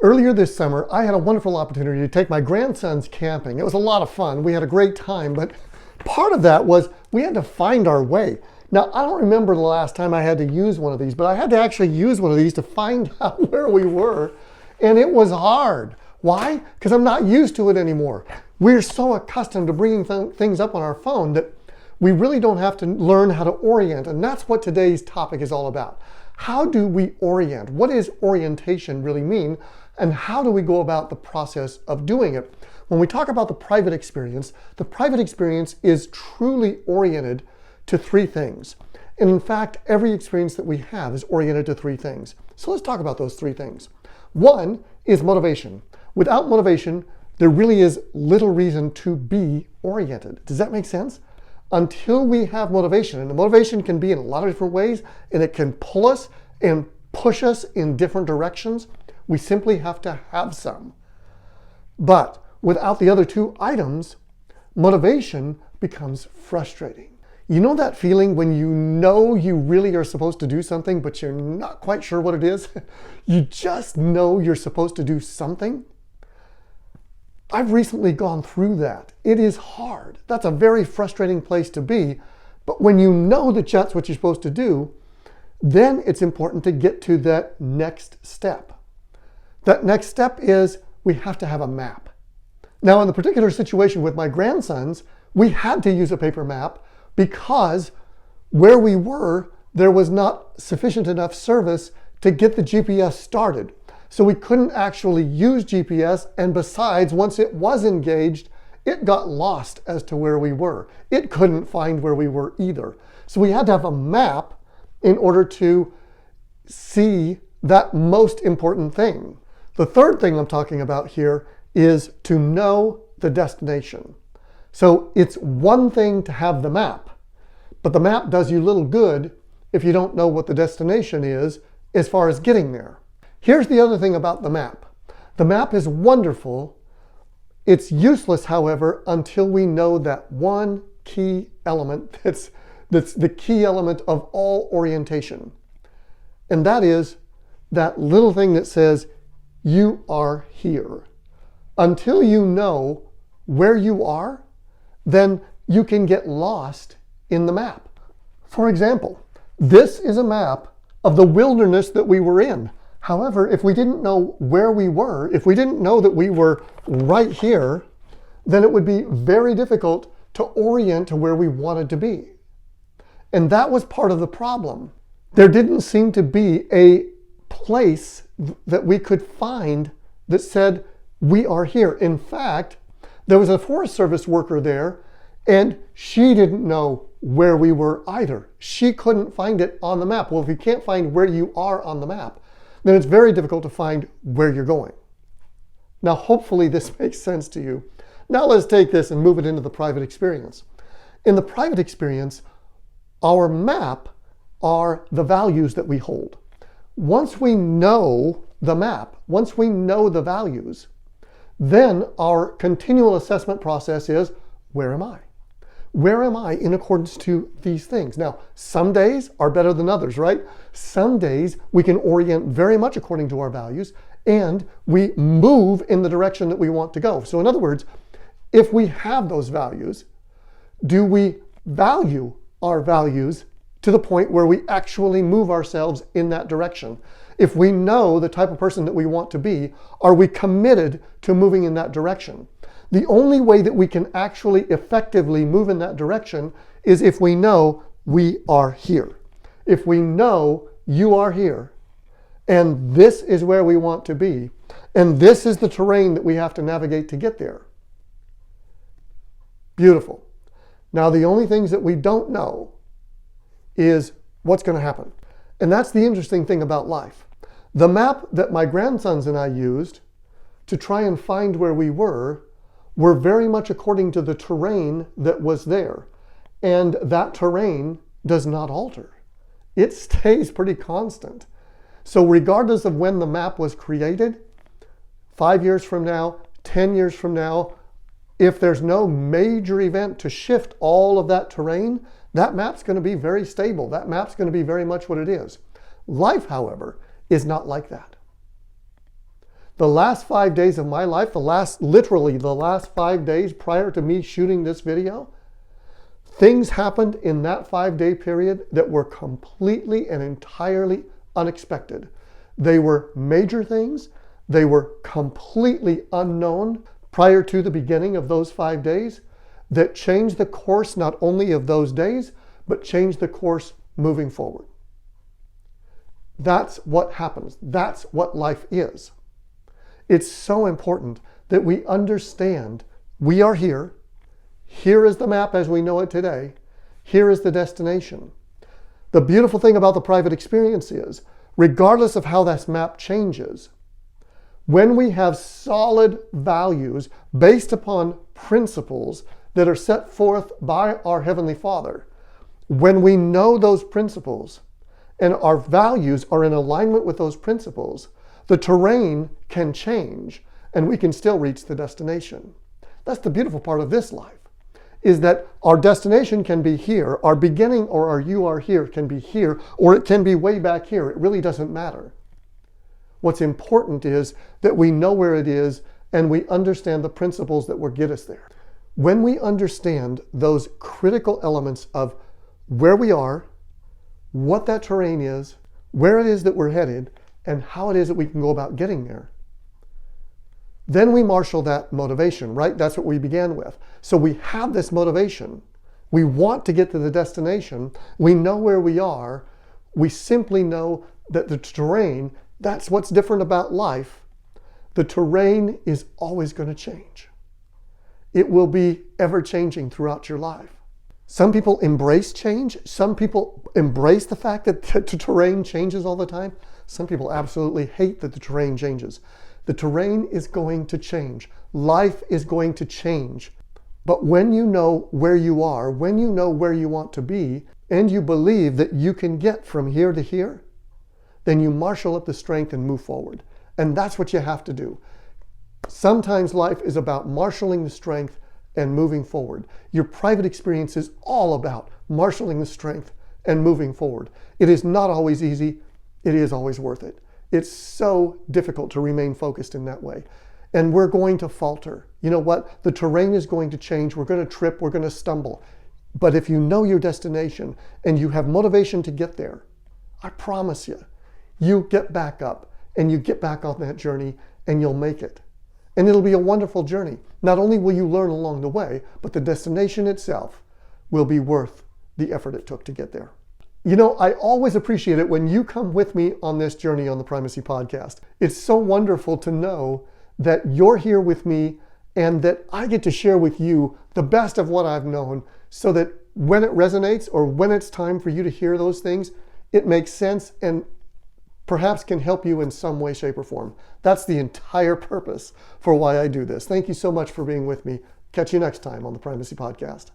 Earlier this summer, I had a wonderful opportunity to take my grandsons camping. It was a lot of fun. We had a great time, but part of that was we had to find our way. Now, I don't remember the last time I had to use one of these, but I had to actually use one of these to find out where we were, and it was hard. Why? Because I'm not used to it anymore. We're so accustomed to bringing things up on our phone that we really don't have to learn how to orient, and that's what today's topic is all about. How do we orient? What does orientation really mean? And how do we go about the process of doing it? When we talk about the private experience is truly oriented to three things. And in fact, every experience that we have is oriented to three things. So let's talk about those three things. One is motivation. Without motivation, there really is little reason to be oriented. Does that make sense? Until we have motivation, and the motivation can be in a lot of different ways, and it can pull us and push us in different directions. We simply have to have some. But without the other two items, motivation becomes frustrating. You know that feeling when you know you really are supposed to do something, but you're not quite sure what it is? You just know you're supposed to do something? I've recently gone through that. It is hard. That's a very frustrating place to be. But when you know that that's what you're supposed to do, then it's important to get to that next step. That next step is we have to have a map. Now, in the particular situation with my grandsons, we had to use a paper map because where we were, there was not sufficient enough service to get the GPS started. So we couldn't actually use GPS, and besides, once it was engaged, it got lost as to where we were. It couldn't find where we were either. So we had to have a map in order to see that most important thing. The third thing I'm talking about here is to know the destination. So it's one thing to have the map, but the map does you little good if you don't know what the destination is as far as getting there. Here's the other thing about the map. The map is wonderful. It's useless, however, until we know that one key element that's the key element of all orientation. And that is that little thing that says, you are here. Until you know where you are, then you can get lost in the map. For example, this is a map of the wilderness that we were in. However, if we didn't know where we were, if we didn't know that we were right here, then it would be very difficult to orient to where we wanted to be. And that was part of the problem. There didn't seem to be a place that we could find that said, we are here. In fact, there was a Forest Service worker there, and she didn't know where we were either. She couldn't find it on the map. Well, if you can't find where you are on the map, then it's very difficult to find where you're going. Now, hopefully this makes sense to you. Now let's take this and move it into the private experience. In the private experience, our map are the values that we hold. Once we know the map, once we know the values, then our continual assessment process is, where am I? Where am I in accordance to these things? Now, some days are better than others, right? Some days we can orient very much according to our values, and we move in the direction that we want to go. So in other words, if we have those values, do we value our values to the point where we actually move ourselves in that direction? If we know the type of person that we want to be, are we committed to moving in that direction? The only way that we can actually effectively move in that direction is if we know we are here. If we know you are here, and this is where we want to be, and this is the terrain that we have to navigate to get there. Beautiful. Now, the only things that we don't know is what's going to happen. And that's the interesting thing about life. The map that my grandsons and I used to try and find where we were very much according to the terrain that was there. And that terrain does not alter. It stays pretty constant. So regardless of when the map was created, 5 years from now, 10 years from now, if there's no major event to shift all of that terrain, that map's going to be very stable. That map's going to be very much what it is. Life, however, is not like that. The last 5 days of my life, literally the last 5 days prior to me shooting this video, things happened in that 5-day period that were completely and entirely unexpected. They were major things. They were completely unknown prior to the beginning of those 5 days that changed the course not only of those days, but changed the course moving forward. That's what happens. That's what life is. It's so important that we understand we are here. Here is the map as we know it today. Here is the destination. The beautiful thing about the private experience is, regardless of how that map changes, when we have solid values based upon principles that are set forth by our Heavenly Father, when we know those principles and our values are in alignment with those principles, the terrain can change and we can still reach the destination. That's the beautiful part of this life, is that our destination can be here, our beginning or our you are here can be here, or it can be way back here. It really doesn't matter. What's important is that we know where it is and we understand the principles that will get us there. When we understand those critical elements of where we are, what that terrain is, where it is that we're headed, and how it is that we can go about getting there, then we marshal that motivation, right? That's what we began with. So we have this motivation. We want to get to the destination. We know where we are. We simply know that the terrain, that's what's different about life. The terrain is always going to change. It will be ever changing throughout your life. Some people embrace change. Some people embrace the fact that the terrain changes all the time. Some people absolutely hate that the terrain changes. The terrain is going to change. Life is going to change. But when you know where you are, when you know where you want to be, and you believe that you can get from here to here, then you marshal up the strength and move forward. And that's what you have to do. Sometimes life is about marshaling the strength and moving forward. Your private experience is all about marshaling the strength and moving forward. It is not always easy. It is always worth it. It's so difficult to remain focused in that way. And we're going to falter. You know what? The terrain is going to change. We're going to trip. We're going to stumble. But if you know your destination and you have motivation to get there, I promise you, you get back up and you get back on that journey and you'll make it. And it'll be a wonderful journey. Not only will you learn along the way, but the destination itself will be worth the effort it took to get there. You know, I always appreciate it when you come with me on this journey on the Primacy Podcast. It's so wonderful to know that you're here with me and that I get to share with you the best of what I've known so that when it resonates or when it's time for you to hear those things, it makes sense and perhaps can help you in some way, shape, or form. That's the entire purpose for why I do this. Thank you so much for being with me. Catch you next time on the Primacy Podcast.